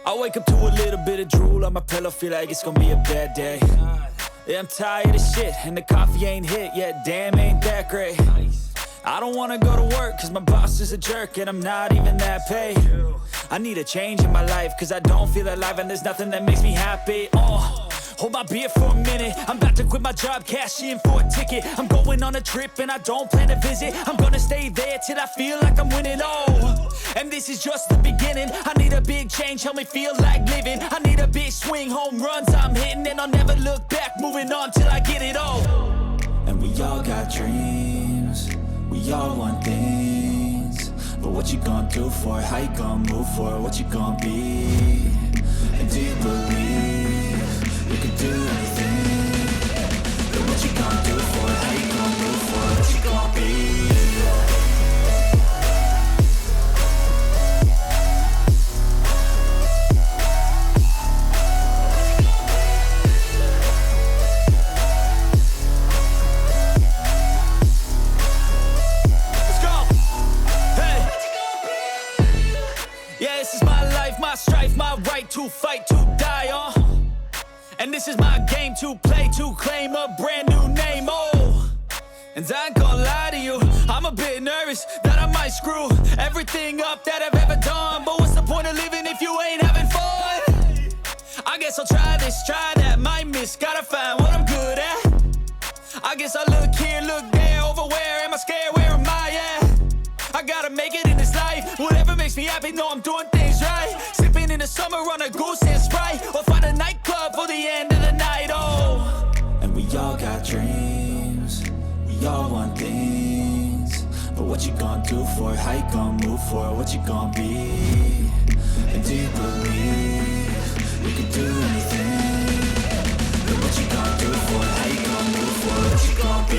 I wake up to a little bit of drool on my pillow, feel like it's gonna be a bad day. Yeah, I'm tired of shit, and the coffee ain't hit yet, damn, ain't that great. I don't wanna go to work, cause my boss is a jerk, and I'm not even that paid. I need a change in my life, cause I don't feel alive, and there's nothing that makes me happy. Hold my beer for a minute, I'm about to quit my job, cash in for a ticket. I'm going on a trip and I don't plan to visit. I'm gonna stay there till I feel like I'm winning, and this is just the beginning. I need a big change, help me feel like living. I need a big swing, home runs I'm hitting, and I'll never look back, moving on till I get it all. And we all got dreams, we all want things, but what you gonna do for it? How you gonna move for it? What you gonna be? And do you believe you can do anything? But what you gonna do for it? How you gonna move for it? What you gonna be? Let's go! Hey! Yeah, this is my life, my strife, my right to fight, to die, and this is my game to play, to claim a brand new name, and I ain't gonna lie to you, I'm a bit nervous that I might screw everything up that I've ever done. But what's the point of living if you ain't having fun? I guess I'll try this, try that, might miss, gotta find what I'm good at. I guess I look here, look there, over where am I scared, where am I at? I gotta make it in this life, whatever makes me happy, know I'm doing things right. Sipping in the summer on a goose and Sprite, or find a nightclub for the end of the night, And we all got dreams, we all want things, but what you gonna do for it? How you gonna move for it? What you gonna be? And do you believe you can do anything? But what you gonna do for it? How you gonna move for it? What you gonna be?